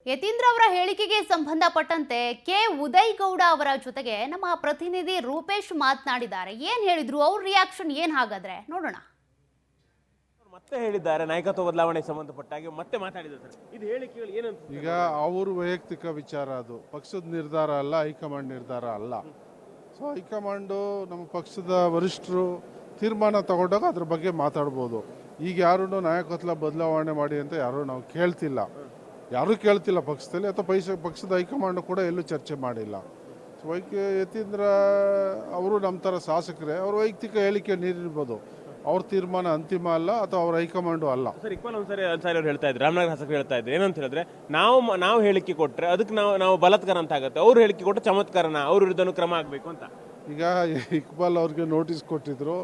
ಯತೀಂದ್ರ ಅವರ ಹೇಳಿಕೆಗೆ ಸಂಬಂಧಪಟ್ಟಂತೆ ಉದಯ್ ಗೌಡ ಅವರ ಜೊತೆಗೆ ನಮ್ಮ ಪ್ರತಿನಿಧಿ ರೂಪೇಶ್ ಮಾತನಾಡಿದ್ದಾರೆ. ಏನ್ ಹೇಳಿದ್ರು, ಅವ್ರ ರಿಯಾಕ್ಷನ್ ಏನ್ ಹಾಗಾದ್ರೆ ನೋಡೋಣ. ಮತ್ತೆ ಹೇಳಿದ್ದಾರೆ ನಾಯಕತ್ವ ಬದಲಾವಣೆಗೆ ಸಂಬಂಧಪಟ್ಟ ಹಾಗೆ ಮತ್ತೆ ಮಾತಾಡಿದ್ದಾರೆ ಸರ್. ಇದು ಹೇಳಿಕೆಗಳು ಏನಂತ? ಈಗ ಅವ್ರ ವೈಯಕ್ತಿಕ ವಿಚಾರ, ಅದು ಪಕ್ಷದ ನಿರ್ಧಾರ ಅಲ್ಲ, ಹೈಕಮಾಂಡ್ ನಿರ್ಧಾರ ಅಲ್ಲ. ಸೊ ಹೈಕಮಾಂಡು ನಮ್ಮ ಪಕ್ಷದ ವರಿಷ್ಠರು ತೀರ್ಮಾನ ತಗೊಂಡಾಗ ಅದ್ರ ಬಗ್ಗೆ ಮಾತಾಡ್ಬೋದು. ಈಗ ಯಾರೂ ನಾಯಕತ್ವ ಬದಲಾವಣೆ ಮಾಡಿ ಅಂತ ಯಾರೂ ನಾವು ಕೇಳ್ತಿಲ್ಲ ಪಕ್ಷದಲ್ಲಿ, ಅಥವಾ ಪಕ್ಷದ ಹೈಕಮಾಂಡ್ ಕೂಡ ಎಲ್ಲೂ ಚರ್ಚೆ ಮಾಡಿಲ್ಲ. ಸೊ ಯತೀಂದ್ರ ಅವರು ನಮ್ಮ ಥರ ಶಾಸಕರೇ, ಅವ್ರ ವೈಯಕ್ತಿಕ ಹೇಳಿಕೆ ನೀಡಿರ್ಬೋದು. ಅವ್ರ ತೀರ್ಮಾನ ಅಂತಿಮ ಅಲ್ಲ, ಅಥವಾ ಅವ್ರ ಹೈಕಮಾಂಡು ಅಲ್ಲ. ಸರ್, ಇಕ್ಬಾಲ್ ಅನ್ಸಾರಿ ಅವ್ರು ಹೇಳ್ತಾ ಇದ್ರು, ರಾಮನಗರ ಶಾಸಕರು ಹೇಳ್ತಾ ಇದ್ರು ಏನಂತ ಹೇಳಿದ್ರೆ, ನಾವು ಹೇಳಿಕೆ ಕೊಟ್ಟರೆ ಅದಕ್ಕೆ ನಾವು ಬಲಾತ್ಕಾರ ಅಂತ ಆಗುತ್ತೆ, ಅವ್ರು ಹೇಳಿಕೆ ಕೊಟ್ಟರೆ ಚಮತ್ಕಾರನ, ಅವ್ರ ವಿರುದ್ಧನೂ ಕ್ರಮ ಆಗಬೇಕು ಅಂತ. ಈಗ ಇಕ್ಬಾಲ್ ಅವ್ರಿಗೆ ನೋಟಿಸ್ ಕೊಟ್ಟಿದ್ರು,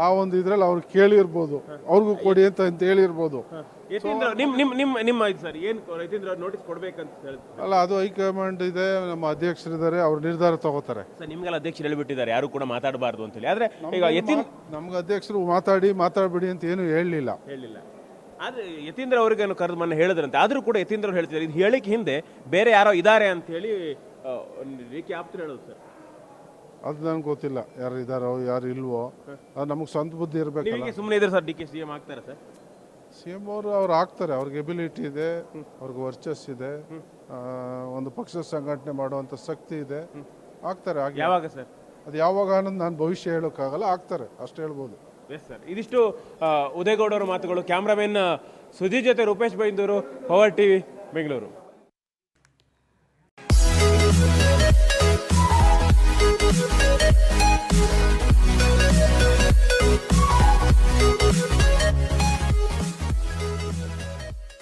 ಆ ಒಂದು ಇದ್ರಲ್ಲಿ ಅವ್ರು ಕೇಳಿರ್ಬೋದು, ಅವ್ರಿಗೂ ಕೊಡಿ ಅಂತ ಹೇಳಿರ್ಬೋದು. ನಿಮ್ಮ ಸರ್ ಏನು ಯತೀಂದ್ರ ನೋಟಿಸ್ ಕೊಡ್ಬೇಕಂತ ಹೇಳ್ತಾರೆ ಅಲ್ಲ, ಅದು ಹೈಕಮಾಂಡ್ ಇದೆ, ನಮ್ಮ ಅಧ್ಯಕ್ಷರಿದ್ದಾರೆ, ಅವ್ರ ನಿರ್ಧಾರ ತಗೋತಾರೆ. ಸರ್, ನಿಮ್ಗೆಲ್ಲ ಅಧ್ಯಕ್ಷರು ಹೇಳ್ಬಿಟ್ಟಿದ್ದಾರೆ ಯಾರು ಕೂಡ ಮಾತಾಡಬಾರ್ದು ಅಂತ ಹೇಳಿ. ಆದ್ರೆ ಈಗ ನಮ್ಗೆ ಅಧ್ಯಕ್ಷರು ಮಾತಾಡಬೇಡಿ ಅಂತ ಏನು ಹೇಳಿಲ್ಲ. ಆದ್ರೆ ಯತೀಂದ್ರ ಅವ್ರಿಗೆ ಕರೆದು ಮೊನ್ನೆ ಹೇಳಿದ್ರಂತೆ. ಆದ್ರೂ ಕೂಡ ಯತೀಂದ್ರ ಅವ್ರು ಹೇಳ್ತಿದ್ದಾರೆ ಇದು ಹೇಳಿಕೆ ಹಿಂದೆ ಬೇರೆ ಯಾರೋ ಇದ್ದಾರೆ ಅಂತ ಹೇಳಿ ರೇಖೆ ಆಪ್ತರು ಹೇಳೋದು ಸರ್. ಅದು ನನಗೆ ಗೊತ್ತಿಲ್ಲ, ಯಾರು ಇದಾರೋ ಯಾರು ಇಲ್ವೋ, ಅದು ನಮಗೆ ಸ್ವಂತ ಬುದ್ಧಿ ಇರಬೇಕಲ್ಲ. ಸುಮ್ಮನೆ ಇದ್ರೆ ಸರ್, DK CM ಆಗ್ತಾರೆ ಸರ್? CM ಅವ್ರು ಆಗ್ತಾರೆ, ಅವ್ರಿಗೆ ಎಬಿಲಿಟಿ ಇದೆ, ಅವ್ರಿಗೆ ವರ್ಚಸ್ ಇದೆ, ಒಂದು ಪಕ್ಷ ಸಂಘಟನೆ ಮಾಡುವಂಥ ಶಕ್ತಿ ಇದೆ, ಆಗ್ತಾರೆ. ಯಾವಾಗ ಸರ್? ಅದು ಯಾವಾಗ ಅನ್ನೋದು ನಾನು ಭವಿಷ್ಯ ಹೇಳೋಕ್ಕಾಗಲ್ಲ, ಆಗ್ತಾರೆ ಅಷ್ಟು ಹೇಳ್ಬೋದು. ಎಸ್ ಸರ್, ಇದಿಷ್ಟು ಉದಯಗೌಡ ಅವರ ಮಾತುಗಳು. ಕ್ಯಾಮ್ರಾಮನ್ ಸುಧೀರ್ ಜೊತೆ ರೂಪೇಶ್ ಬೈಂದೂರು, ಪವರ್ TV, ಬೆಂಗಳೂರು.